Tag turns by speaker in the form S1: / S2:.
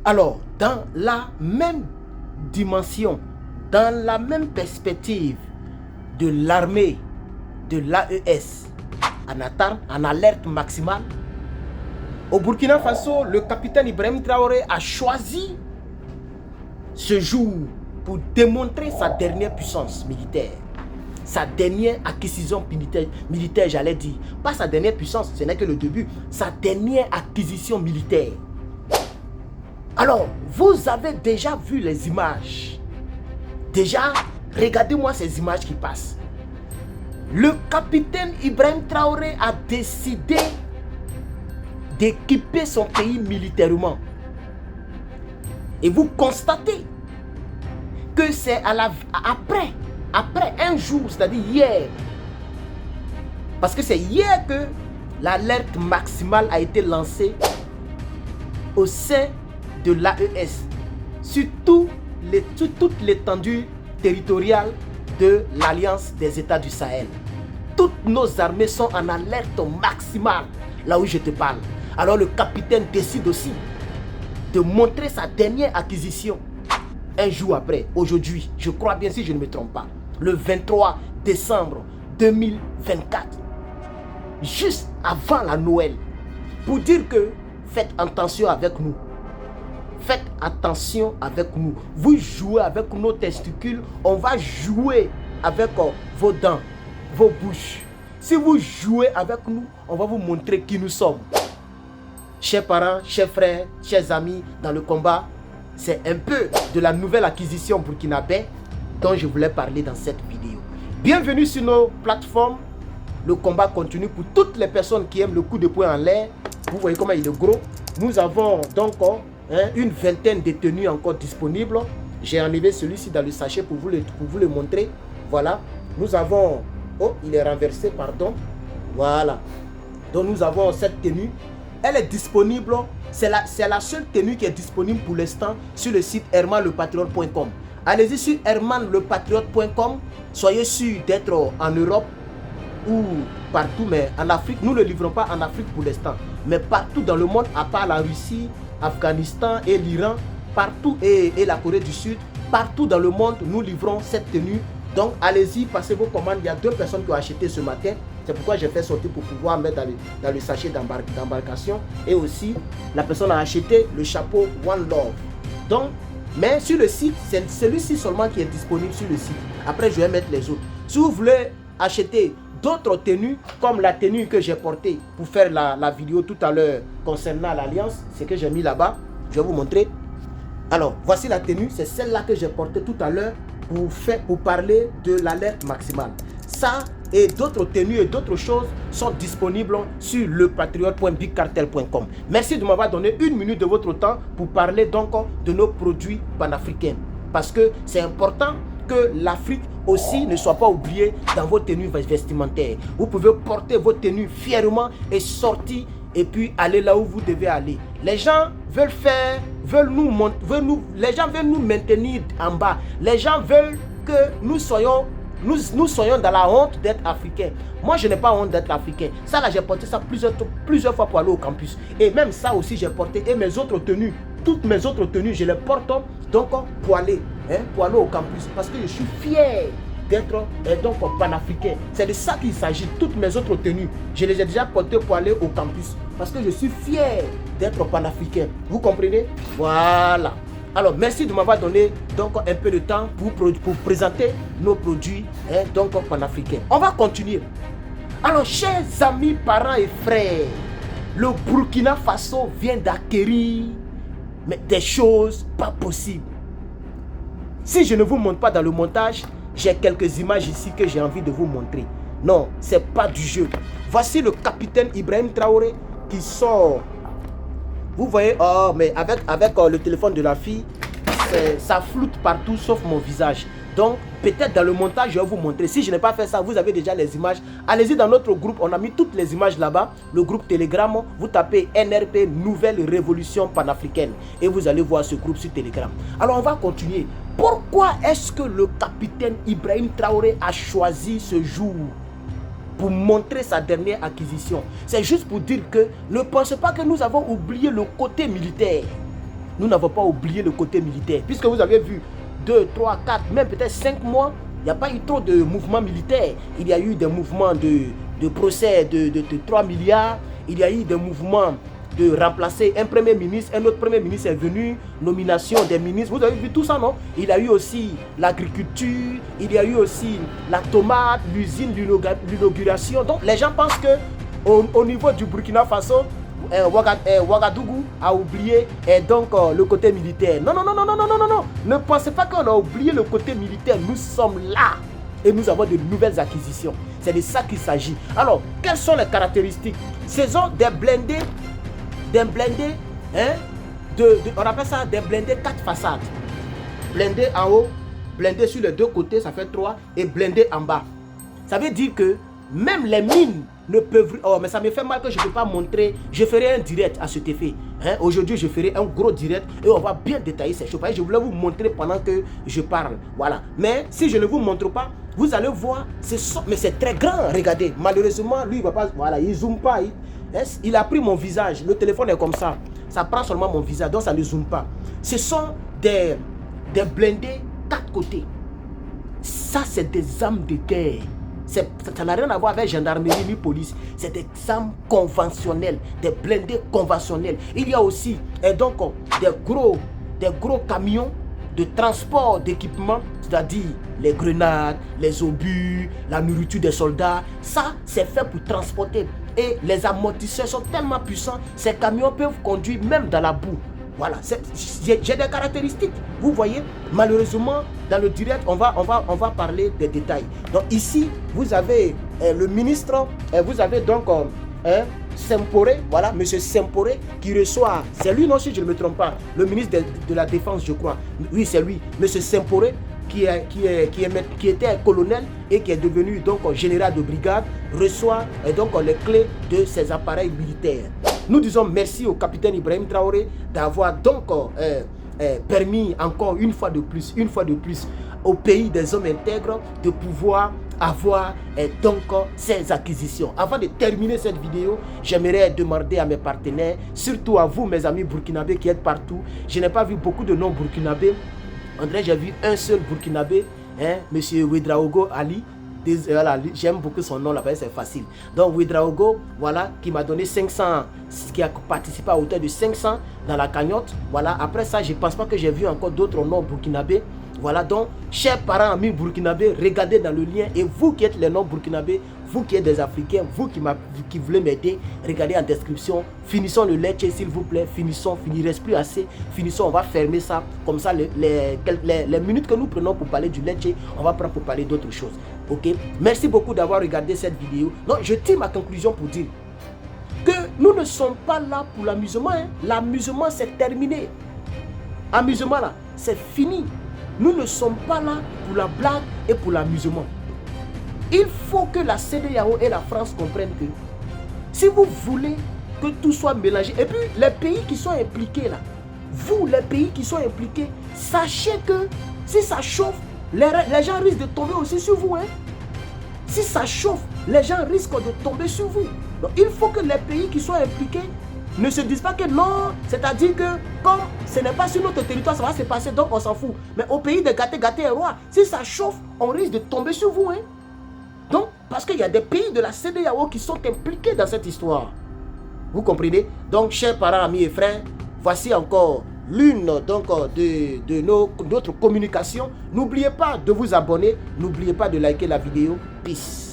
S1: Alors, dans la même dimension, dans la même perspective de l'armée de l'AES en alerte maximale, au Burkina Faso, le capitaine Ibrahim Traoré a choisi ce jour pour démontrer sa dernière puissance militaire, sa dernière acquisition militaire, j'allais dire. Pas sa dernière puissance, ce n'est que le début, sa dernière acquisition militaire. Alors, vous avez déjà vu les images. Déjà, regardez-moi ces images qui passent. Le capitaine Ibrahim Traoré a décidé d'équiper son pays militairement. Et vous constatez que c'est après un jour, c'est-à-dire hier. Parce que c'est hier que l'alerte maximale a été lancée au sein de l'AES sur toute l'étendue territoriale de l'Alliance des États du Sahel. Toutes nos armées sont en alerte maximale, là où je te parle. Alors le capitaine décide aussi de montrer sa dernière acquisition un jour après, aujourd'hui, je crois bien si je ne me trompe pas, le 23 décembre 2024, juste avant la Noël, pour dire que faites attention avec nous. Faites attention avec nous. Vous jouez avec nos testicules, on va jouer avec vos dents, vos bouches. Si vous jouez avec nous, on va vous montrer qui nous sommes. Chers parents, chers frères, chers amis dans le combat, c'est un peu de la nouvelle acquisition burkinabé dont je voulais parler dans cette vidéo. Bienvenue sur nos plateformes. Le combat continue pour toutes les personnes qui aiment le coup de poing en l'air. Vous voyez comment il est gros. Nous avons donc une vingtaine de tenues encore disponibles. J'ai enlevé celui-ci dans le sachet pour vous le montrer. Voilà. Nous avons... Oh, il est renversé, pardon. Voilà. Donc nous avons cette tenue. Elle est disponible. C'est la seule tenue qui est disponible pour l'instant sur le site hermanlepatriote.com. Allez-y sur hermanlepatriote.com. Soyez sûr d'être en Europe ou partout, mais en Afrique. Nous ne le livrons pas en Afrique pour l'instant. Mais partout dans le monde, à part la Russie, Afghanistan et l'Iran, partout et la Corée du Sud, partout dans le monde, nous livrons cette tenue. Donc allez-y, passez vos commandes. Il y a 2 personnes qui ont acheté ce matin. C'est pourquoi j'ai fait sortir pour pouvoir mettre dans le sachet d'embarcation. Et aussi, la personne a acheté le chapeau One Love. Donc, mais sur le site, c'est celui-ci seulement qui est disponible sur le site. Après, je vais mettre les autres. Si vous voulez acheter d'autres tenues, comme la tenue que j'ai portée pour faire la vidéo tout à l'heure concernant l'Alliance, c'est que j'ai mis là-bas. Je vais vous montrer. Alors, voici la tenue. C'est celle-là que j'ai portée tout à l'heure pour parler de l'alerte maximale. Ça et d'autres tenues et d'autres choses sont disponibles sur lepatriote.bigcartel.com. Merci de m'avoir donné 1 minute de votre temps pour parler donc de nos produits panafricains. Parce que c'est important que l'Afrique aussi ne soit pas oubliée dans vos tenues vestimentaires. Vous pouvez porter vos tenues fièrement et sortir et puis aller là où vous devez aller. Les gens veulent les gens veulent nous maintenir en bas. Les gens veulent que nous soyons dans la honte d'être africains. Moi, je n'ai pas honte d'être africain. Ça, là, j'ai porté ça plusieurs fois pour aller au campus. Et même ça aussi, j'ai porté. Et mes autres tenues, toutes mes autres tenues, je les porte donc pour aller au campus. Parce que je suis fier d'être donc panafricain. C'est de ça qu'il s'agit. Toutes mes autres tenues, je les ai déjà portées pour aller au campus. Parce que je suis fier d'être panafricain. Vous comprenez? Voilà. Alors, merci de m'avoir donné donc un peu de temps pour présenter nos produits donc panafricains. On va continuer. Alors, chers amis, parents et frères, le Burkina Faso vient d'acquérir des choses pas possibles. Si je ne vous montre pas dans le montage, j'ai quelques images ici que j'ai envie de vous montrer. Non, c'est pas du jeu. Voici le capitaine Ibrahim Traoré qui sort. Vous voyez, oh, mais avec le téléphone de la fille, ça floute partout sauf mon visage. Donc, peut-être dans le montage, je vais vous montrer. Si je n'ai pas fait ça, vous avez déjà les images. Allez-y dans notre groupe, on a mis toutes les images là-bas. Le groupe Telegram, vous tapez NRP, Nouvelle Révolution Panafricaine. Et vous allez voir ce groupe sur Telegram. Alors, on va continuer. Pourquoi est-ce que le capitaine Ibrahim Traoré a choisi ce jour pour montrer sa dernière acquisition? C'est juste pour dire que ne pensez pas que nous avons oublié le côté militaire. nous n'avons pas oublié le côté militaire. Puisque vous avez vu 2, 3, 4, même peut-être 5 mois, il n'y a pas eu trop de mouvements militaires. Il y a eu des mouvements de procès de 3 milliards. Il y a eu des mouvements de remplacer un premier ministre. Un autre premier ministre est venu. Nomination des ministres. Vous avez vu tout ça, non? Il y a eu aussi l'agriculture. Il y a eu aussi la tomate, l'usine, l'inauguration. Donc les gens pensent que au niveau du Burkina Faso, Ouagadougou a oublié donc le côté militaire. Non, non, non, non, non, non, non, non. Ne pensez pas qu'on a oublié le côté militaire. Nous sommes là et nous avons de nouvelles acquisitions. C'est de ça qu'il s'agit. Alors, quelles sont les caractéristiques? Ce sont des blindés, hein, on appelle ça des blindés 4 façades. Blindés en haut, blindés sur les 2 côtés, ça fait 3, et blindés en bas. Ça veut dire que même les mines ne peuvent... Oh, mais ça me fait mal que je ne peux pas montrer. Je ferai un direct à cet effet. Hein? Aujourd'hui, je ferai un gros direct et on va bien détailler ces choses. Je voulais vous montrer pendant que je parle. Voilà. Mais si je ne vous montre pas, vous allez voir. Mais c'est très grand. Regardez. Malheureusement, lui, il ne va pas... Voilà, il ne zoome pas. Il a pris mon visage. Le téléphone est comme ça. Ça prend seulement mon visage. Donc, ça ne zoome pas. Ce sont des blindés 4 côtés. Ça, c'est des armes de guerre. Ça n'a rien à voir avec gendarmerie ni police. C'est des armes conventionnelles, des blindés conventionnels. Il y a aussi donc des gros camions de transport d'équipement, c'est-à-dire les grenades, les obus, la nourriture des soldats. Ça, c'est fait pour transporter. Et les amortisseurs sont tellement puissants, ces camions peuvent conduire même dans la boue. Voilà, j'ai des caractéristiques. Vous voyez, malheureusement, dans le direct, on va parler des détails. Donc ici, vous avez le ministre, vous avez donc Semporé, voilà, M. Semporé, qui reçoit, c'est lui, non, si je ne me trompe pas, le ministre de la Défense, je crois. Oui, c'est lui, M. Semporé, qui était colonel et qui est devenu donc général de brigade, reçoit donc les clés de ces appareils militaires. Nous disons merci au capitaine Ibrahim Traoré d'avoir donc permis encore une fois de plus au pays des hommes intègres de pouvoir avoir donc ces acquisitions. Avant de terminer cette vidéo, j'aimerais demander à mes partenaires, surtout à vous mes amis burkinabés qui êtes partout. Je n'ai pas vu beaucoup de noms burkinabés. André, j'ai vu un seul burkinabé, hein, M. Ouedraogo Ali. Voilà, j'aime beaucoup son nom là-bas, c'est facile. Donc Ouedraogo, voilà, qui m'a donné 500, qui a participé à hauteur de 500 dans la cagnotte. Voilà, après ça, je ne pense pas que j'ai vu encore d'autres noms burkinabés. Voilà, donc, chers parents, amis burkinabés, regardez dans le lien. Et vous qui êtes les noms burkinabés, vous qui êtes des Africains, vous qui voulez m'aider, regardez en description. Finissons le lecce, s'il vous plaît. Finissons, il ne reste plus assez. Finissons, on va fermer ça. Comme ça, les minutes que nous prenons pour parler du lecce, on va prendre pour parler d'autres choses. Ok? Merci beaucoup d'avoir regardé cette vidéo. Donc, je tire ma conclusion pour dire que nous ne sommes pas là pour l'amusement. Hein. L'amusement, c'est terminé. Amusement, là, c'est fini. Nous ne sommes pas là pour la blague et pour l'amusement. Il faut que la CEDEAO et la France comprennent que si vous voulez que tout soit mélangé, et puis les pays qui sont impliqués là, vous les pays qui sont impliqués, sachez que si ça chauffe, les gens risquent de tomber aussi sur vous. Hein? Si ça chauffe, les gens risquent de tomber sur vous. Donc il faut que les pays qui sont impliqués ne se disent pas que non, c'est-à-dire que comme ce n'est pas sur notre territoire, ça va se passer, donc on s'en fout. Mais au pays de gâté et roi, si ça chauffe, on risque de tomber sur vous. Hein? Donc, parce qu'il y a des pays de la CEDEAO qui sont impliqués dans cette histoire. Vous comprenez? Donc, chers parents, amis et frères, voici encore l'une de notre communication. N'oubliez pas de vous abonner, n'oubliez pas de liker la vidéo. Peace.